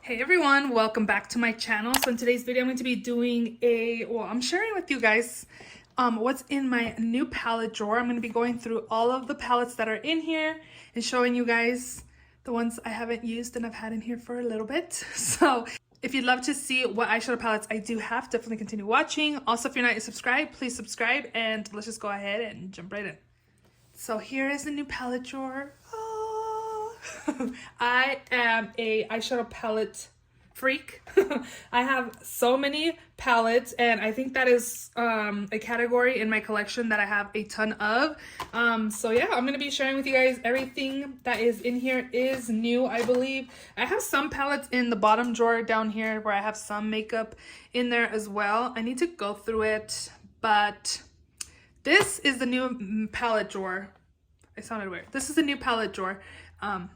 Hey everyone, welcome back to my channel. So in today's video, I'm going to be doing I'm sharing with you guys what's in my new palette drawer. I'm going to be going through all of the palettes that are in here and showing you guys the ones I haven't used and I've had in here for a little bit. So if you'd love to see what eyeshadow palettes I do have, definitely continue watching. Also, if you're not yet subscribed, please subscribe and let's just go ahead and jump right in. So here is the new palette drawer. I am a eyeshadow palette freak. I have so many palettes and I think that is a category in my collection that I have a ton of. So yeah, I'm gonna be sharing with you guys everything that is in here is new, I believe. I have some palettes in the bottom drawer down here where I have some makeup in there as well. I need to go through it, but this is the new palette drawer. It sounded weird. This is the new palette drawer.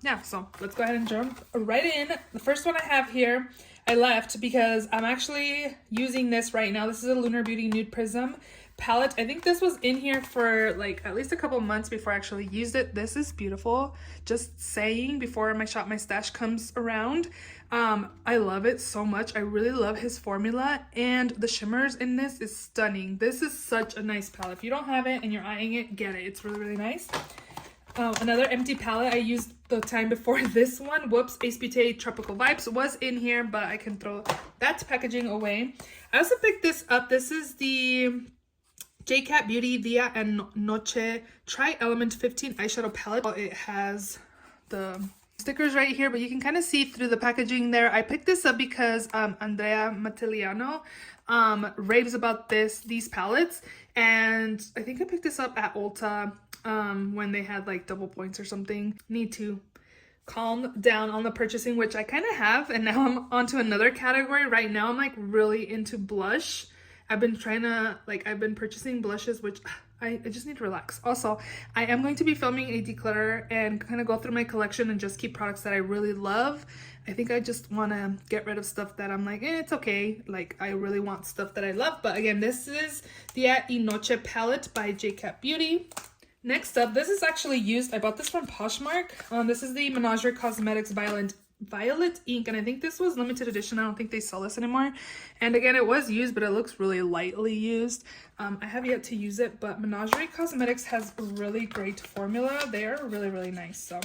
Yeah, so let's go ahead and jump right in. The first one I have here, I left because I'm actually using this right now. This is a Lunar Beauty Nude Prism palette. I think this was in here for like at least a couple months before I actually used it. This is beautiful. Just saying before my Shop My Stash comes around. I love it so much. I really love his formula and the shimmers in this is stunning. This is such a nice palette. If you don't have it and you're eyeing it, get it. It's really, really nice. Another empty palette I used the time before this one. Whoops, Ace Beauté Tropical Vibes was in here, but I can throw that packaging away. I also picked this up. This is the J-Cat Beauty Dia and Noche Tri-Element 15 eyeshadow palette. It has the stickers right here, but you can kind of see through the packaging there. I picked this up because Andrea Matiliano raves about these palettes, and I think I picked this up at Ulta when they had like double points or something. Need to calm down on the purchasing, which I kind of have, and now I'm onto another category. Right now I'm like really into blush. I've been purchasing blushes, which I just need to relax. Also, I am going to be filming a declutter and kind of go through my collection and just keep products that I really love. I think I just want to get rid of stuff that I'm like, it's okay. Like, I really want stuff that I love. But again, this is Dia y Noche palette by J-Cat Beauty. Next up, this is actually used. I bought this from Poshmark. This is the Menagerie Cosmetics Violet ink, and I think this was limited edition. I don't think they sell this anymore. And again, it was used, but it looks really lightly used. I have yet to use it, but Menagerie Cosmetics has a really great formula. They are really, really nice. So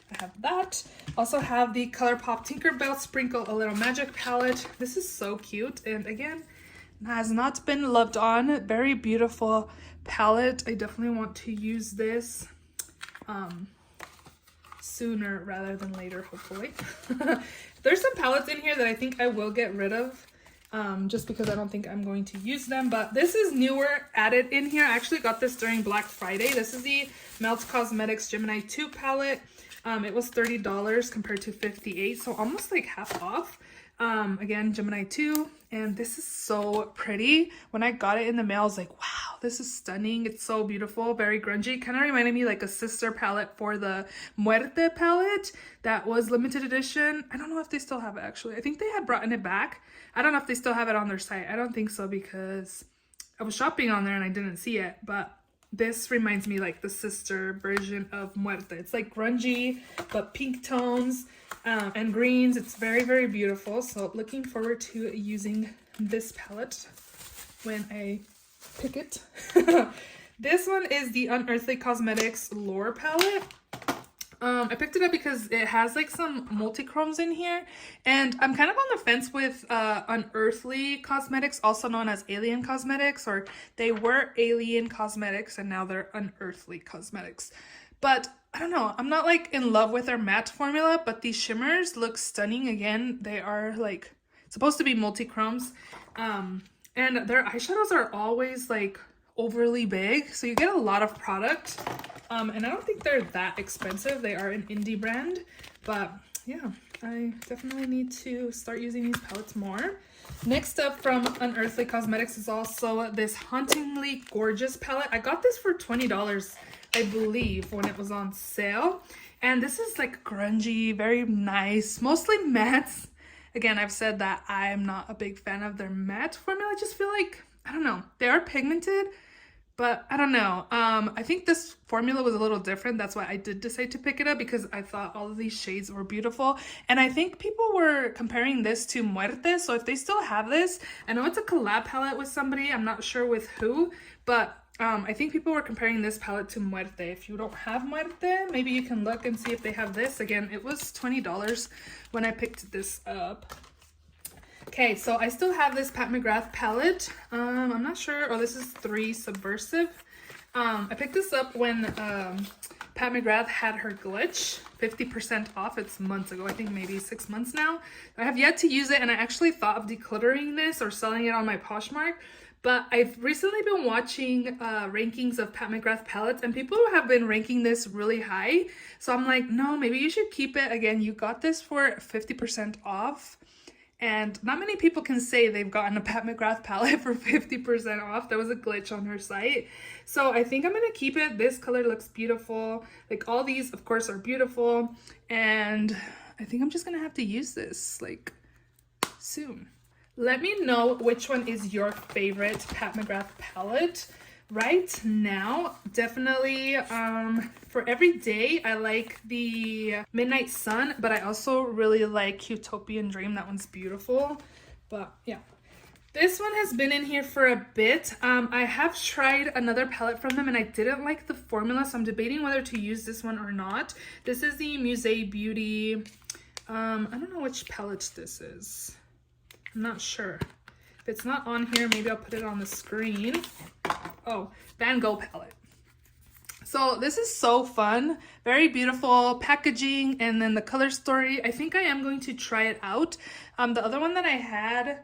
I have that. Also have the ColourPop Tinkerbell Sprinkle a Little Magic palette. This is so cute, and again, has not been loved on. Very beautiful palette. I definitely want to use this sooner rather than later, hopefully. There's some palettes in here that I think I will get rid of just because I don't think I'm going to use them, but this is newer added in here. I actually got this during Black Friday. This is the Melt Cosmetics Gemini 2 palette. It was $30 compared to $58, so almost like half off. Again, Gemini 2, and this is so pretty. When I got it in the mail, I was like, wow, this is stunning. It's so beautiful, very grungy. Kind of reminded me like a sister palette for the Muerte palette that was limited edition. I don't know if they still have it, actually. I think they had brought it back. I don't know if they still have it on their site. I don't think so because I was shopping on there and I didn't see it, but this reminds me like the sister version of Muerte. It's like grungy, but pink tones and greens. It's very, very beautiful. So looking forward to using this palette when I pick it. This one is the Unearthly Cosmetics Lore palette. I picked it up because it has like some multi-chromes in here, and I'm kind of on the fence with Unearthly Cosmetics, also known as Alien Cosmetics, or they were Alien Cosmetics and now they're Unearthly Cosmetics. But I don't know, I'm not like in love with their matte formula, but these shimmers look stunning. Again, they are like supposed to be multi-chromes, and their eyeshadows are always like overly big, so you get a lot of product. And I don't think they're that expensive. They are an indie brand, but yeah, I definitely need to start using these palettes more. Next up from Unearthly Cosmetics is also this Hauntingly Gorgeous palette. I got this for $20, I believe, when it was on sale. And this is like grungy, very nice, mostly mattes. Again, I've said that I'm not a big fan of their matte formula. I just feel like, I don't know, they are pigmented, But I don't know. I think this formula was a little different. That's why I did decide to pick it up, because I thought all of these shades were beautiful. And I think people were comparing this to Muerte. So if they still have this, I know it's a collab palette with somebody. I'm not sure with who, but I think people were comparing this palette to Muerte. If you don't have Muerte, maybe you can look and see if they have this. Again, it was $20 when I picked this up. Okay, so I still have this Pat McGrath palette. I'm not sure. Oh, this is 3 Subversive. I picked this up when Pat McGrath had her glitch, 50% off. It's months ago, I think maybe 6 months now. I have yet to use it, and I actually thought of decluttering this or selling it on my Poshmark. But I've recently been watching rankings of Pat McGrath palettes, and people have been ranking this really high. So I'm like, no, maybe you should keep it. Again, you got this for 50% off. And not many people can say they've gotten a Pat McGrath palette for 50% off. There was a glitch on her site. So I think I'm going to keep it. This color looks beautiful. Like, all these, of course, are beautiful. And I think I'm just going to have to use this, like, soon. Let me know which one is your favorite Pat McGrath palette. Right now, definitely for every day, I like the Midnight Sun, but I also really like Utopian Dream. That one's beautiful. But yeah, this one has been in here for a bit. I have tried another palette from them, and I didn't like the formula, so I'm debating whether to use this one or not. This is the Musée Beauty. I don't know which palette this is. I'm not sure. If it's not on here, maybe I'll put it on the screen. Oh, Van Gogh palette. So this is so fun. Very beautiful packaging, and then the color story. I think I am going to try it out. The other one that I had,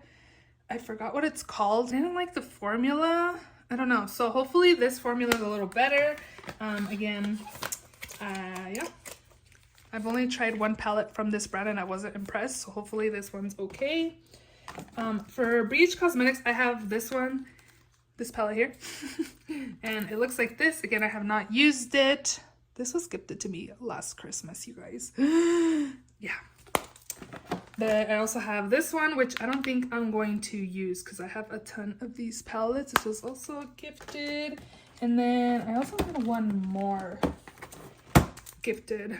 I forgot what it's called. I didn't like the formula. I don't know. So hopefully this formula is a little better. Again, yeah. I've only tried one palette from this brand and I wasn't impressed. So hopefully this one's okay. For Breach Cosmetics, I have this one. This palette here. And it looks like this. Again, I have not used it. This was gifted to me last Christmas, you guys. Yeah. But I also have this one, which I don't think I'm going to use because I have a ton of these palettes. This was also gifted. And then I also had one more gifted.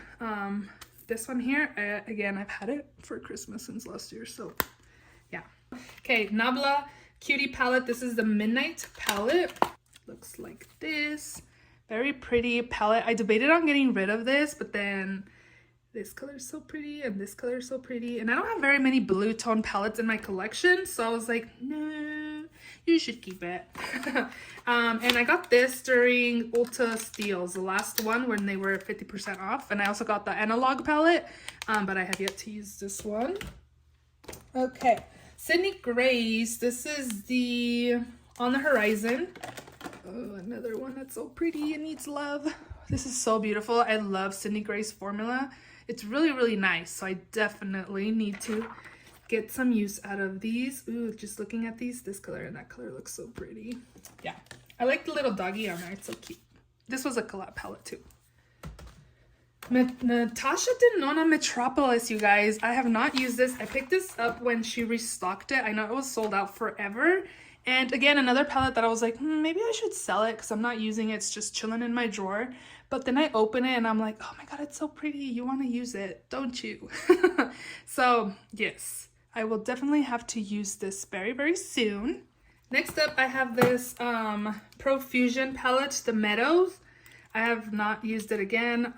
This one here, again, I've had it for Christmas since last year. So yeah. Okay, Nabla Cutie palette. This is the Midnight palette. Looks like this. Very pretty palette. I debated on getting rid of this, but then this color is so pretty and this color is so pretty. And I don't have very many blue tone palettes in my collection, so I was like, no, you should keep it. And I got this during Ulta Steals, the last one when they were 50% off. And I also got the Analog palette, but I have yet to use this one. Okay. Sydney Grace, this is the On the Horizon. Oh, another one that's so pretty and needs love. This is so beautiful. I love Sydney Grace formula. It's really, really nice. So I definitely need to get some use out of these. Ooh, just looking at these, this color and that color looks so pretty. Yeah, I like the little doggy on there. It's so cute. This was a collab palette too. Natasha Denona Metropolis, you guys. I have not used this. I picked this up when she restocked it. I know it was sold out forever. And again, another palette that I was like, maybe I should sell it because I'm not using it. It's just chilling in my drawer. But then I open it and I'm like, oh my God, it's so pretty. You want to use it, don't you? So yes, I will definitely have to use this very, very soon. Next up, I have this Profusion palette, the Meadows. I have not used it again.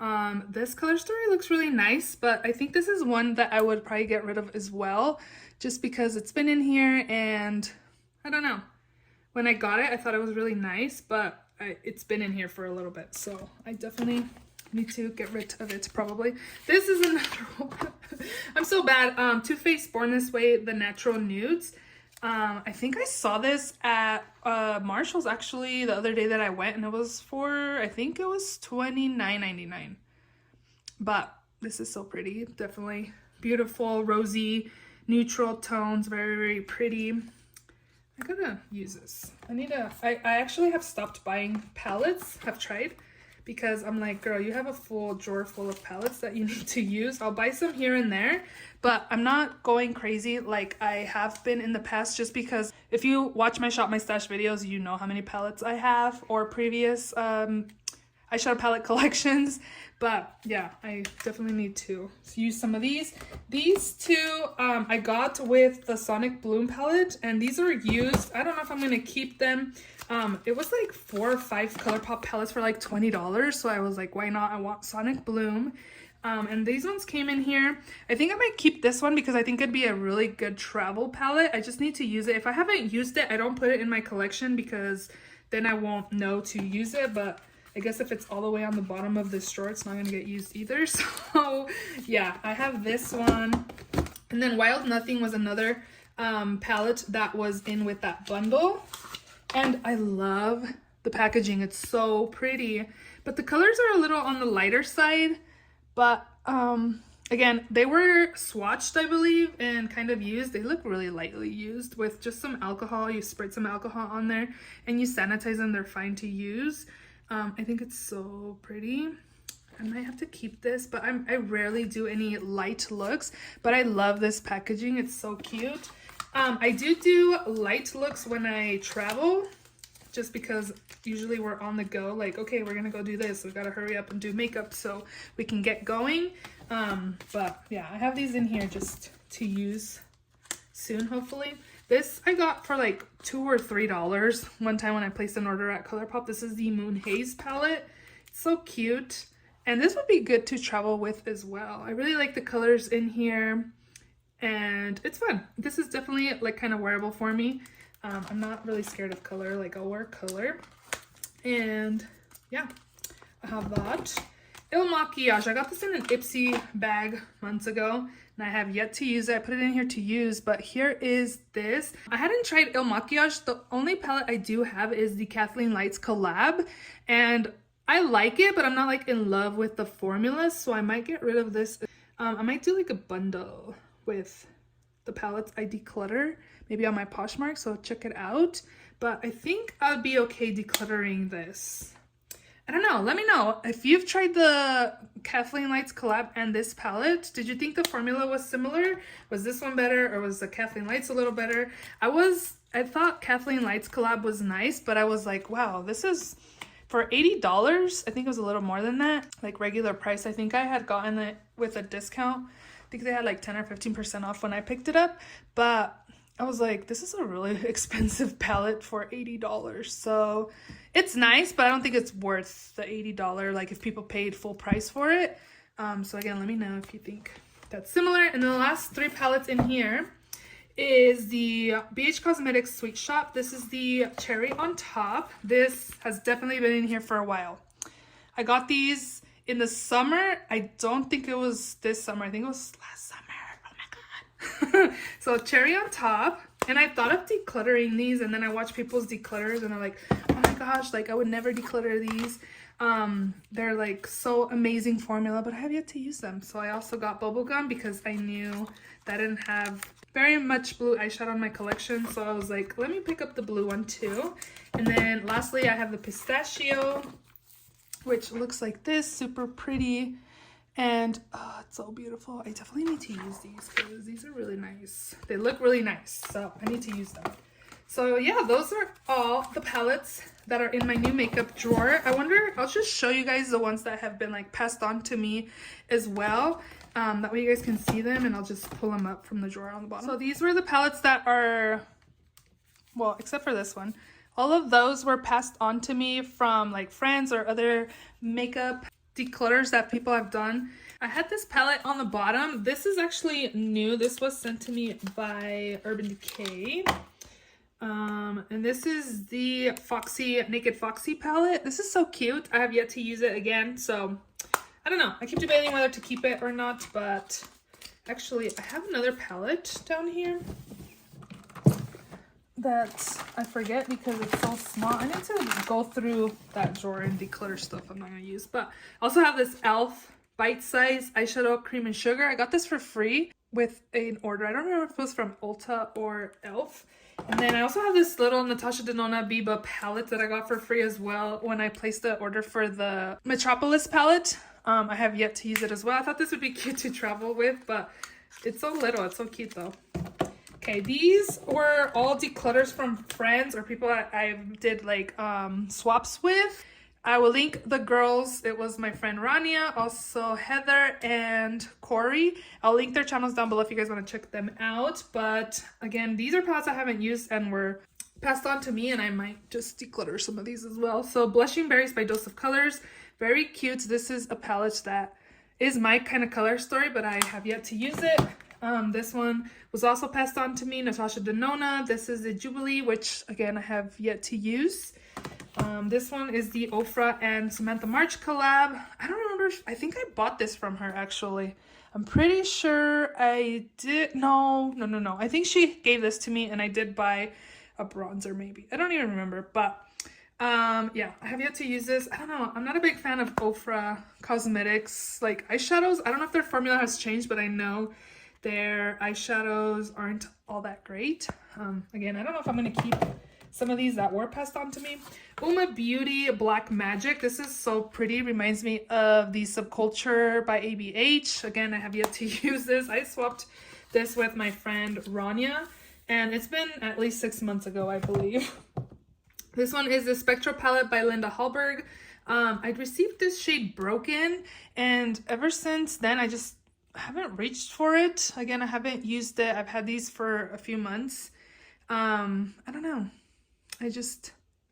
This color story looks really nice, but I think this is one that I would probably get rid of as well, just because it's been in here and I don't know. When I got it, I thought it was really nice, but it's been in here for a little bit, so I definitely need to get rid of it probably. This is another one. I'm so bad. Too Faced Born This Way, the Natural Nudes. I think I saw this at Marshall's actually the other day that I went, and it was for, I think it was $29.99. But this is so pretty. Definitely beautiful, rosy, neutral tones. Very, very pretty. I gotta use this. I actually have stopped buying palettes. Have tried because I'm like, girl, you have a full drawer full of palettes that you need to use. I'll buy some here and there, but I'm not going crazy like I have been in the past, just because if you watch my Shop My Stash videos, you know how many palettes I have, or previous eyeshadow palette collections. But yeah, I definitely need to use some of these. These two I got with the Sonic Bloom palette, and these are used. I don't know if I'm gonna keep them. It was like 4 or 5 ColourPop palettes for like $20, so I was like, why not? I want Sonic Bloom. And these ones came in here. I think I might keep this one because I think it'd be a really good travel palette. I just need to use it. If I haven't used it, I don't put it in my collection because then I won't know to use it. But I guess if it's all the way on the bottom of this drawer, it's not gonna get used either. So yeah, I have this one. And then Wild Nothing was another palette that was in with that bundle. And I love the packaging. It's so pretty. But the colors are a little on the lighter side. But again, they were swatched, I believe, and kind of used. They look really lightly used with just some alcohol. You sprayed some alcohol on there and you sanitize them. They're fine to use. I think it's so pretty. I might have to keep this, but I rarely do any light looks, but I love this packaging. It's so cute. I do light looks when I travel, just because usually we're on the go, like, okay, we're gonna go do this, we gotta hurry up and do makeup so we can get going. But yeah, I have these in here just to use soon, hopefully. This I got for like $2 or $3 one time when I placed an order at ColourPop. This is the Moon Haze palette. It's so cute, and this would be good to travel with as well. I really like the colors in here, and it's fun. This is definitely like kind of wearable for me. I'm not really scared of color. Like, I'll wear color. And yeah, I have that. Il Maquillage. I got this in an Ipsy bag months ago, and I have yet to use it. I put it in here to use, but here is this. I hadn't tried Il Maquillage. The only palette I do have is the Kathleen Lights collab, and I like it, but I'm not like in love with the formula, so I might get rid of this. I might do like a bundle with the palettes I declutter, maybe on my Poshmark, so check it out. But I think I'd be okay decluttering this. I don't know, let me know if you've tried the Kathleen Lights collab and this palette. Did you think the formula was similar? Was this one better, or was the Kathleen Lights a little better? I thought Kathleen Lights collab was nice, but I was like, wow, this is for $80. I think it was a little more than that, like regular price. I think I had gotten it with a discount. I think they had like 10 or 15% off when I picked it up, but I was like, this is a really expensive palette for $80. So it's nice, but I don't think it's worth the $80, like if people paid full price for it. So again, let me know if you think that's similar. And then the last 3 palettes in here is the BH Cosmetics Sweet Shop. This is the Cherry on Top. This has definitely been in here for a while. I got these in the summer. I don't think it was this summer. I think it was last summer. Oh my god. So Cherry on Top. And I thought of decluttering these, and then I watched people's declutters, and I'm like, oh my gosh, like I would never declutter these. They're like so amazing formula, but I have yet to use them. So I also got Bubblegum because I knew that I didn't have very much blue eyeshadow in my collection. So I was like, let me pick up the blue one too. And then lastly, I have the Pistachio, which looks like this, super pretty. And oh, it's so beautiful. I definitely need to use these because these are really nice. They look really nice, so I need to use them. So yeah, those are all the palettes that are in my new makeup drawer. I wonder, I'll just show you guys the ones that have been like passed on to me as well. That way you guys can see them, and I'll just pull them up from the drawer on the bottom. So these were the palettes that are, well, except for this one. All of those were passed on to me from like friends or other makeup declutters that people have done. I had this palette on the bottom. This is actually new. This was sent to me by Urban Decay. And this is the Naked Foxy palette. This is so cute. I have yet to use it again, so I don't know. I keep debating whether to keep it or not, but actually I have another palette down here that I forget because it's so small. I need to go through that drawer and declutter stuff I'm not going to use. But I also have this e.l.f. bite-size eyeshadow Cream and Sugar. I got this for free. with an order. I don't remember if it was from Ulta or Elf. And then I also have this little Natasha Denona Biba palette that I got for free as well when I placed the order for the Metropolis palette. I have yet to use it as well. I thought this would be cute to travel with, but it's so little. It's so cute though. Okay, these were all declutters from friends or people that I did like swaps with. I will link the girls. It was my friend Rania, also Heather and Corey. I'll link their channels down below if you guys want to check them out. But again, these are palettes I haven't used and were passed on to me, and I might just declutter some of these as well. So Blushing Berries by Dose of Colors. Very cute. This is a palette that is my kind of color story, but I have yet to use it. This one was also passed on to me, Natasha Denona. This is the Jubilee, which again I have yet to use. This one is the Ofra and Samantha March collab. I don't remember. I think I bought this from her actually. I'm pretty sure I did. No. I think she gave this to me and I did buy a bronzer maybe. I don't even remember, but yeah, I have yet to use this. I don't know. I'm not a big fan of Ofra Cosmetics like eyeshadows. I don't know if their formula has changed, but I know their eyeshadows aren't all that great. Again, I don't know if I'm going to keep some of these that were passed on to me. Uma Beauty Black Magic. This is so pretty. Reminds me of the Subculture by ABH. Again, I have yet to use this. I swapped this with my friend Rania, and it's been at least 6 months ago, I believe. This one is the Spectral Palette by Linda Hallberg. I received this shade Broken, and ever since then, I just haven't reached for it. Again, I haven't used it. I've had these for a few months. I don't know.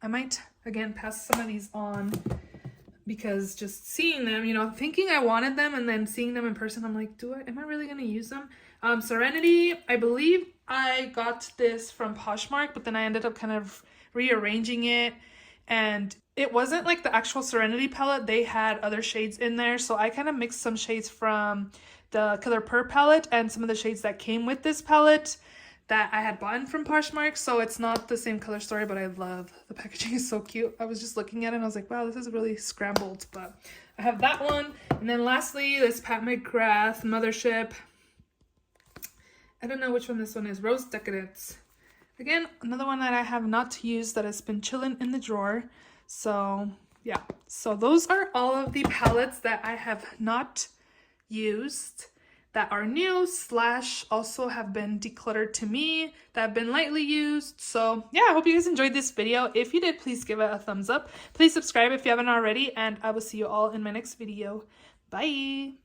I might, again, pass some of these on because just seeing them, you know, thinking I wanted them and then seeing them in person, I'm like, am I really going to use them? Serenity, I believe I got this from Poshmark, but then I ended up kind of rearranging it, and it wasn't like the actual Serenity palette. They had other shades in there, so I kind of mixed some shades from the Color Purr palette and some of the shades that came with this palette that I had bought from Poshmark. So it's not the same color story, but I love the packaging. Is so cute. I was just looking at it and I was like, wow, this is really scrambled. But I have that one. And then lastly, this Pat McGrath Mothership. I don't know which one this one is. Rose Decadence. Again, another one that I have not used that has been chilling in the drawer. So yeah. So those are all of the palettes that I have not used, that are new / also have been decluttered to me, that have been lightly used. So yeah, I hope you guys enjoyed this video. If you did, please give it a thumbs up. Please subscribe if you haven't already, and I will see you all in my next video. Bye!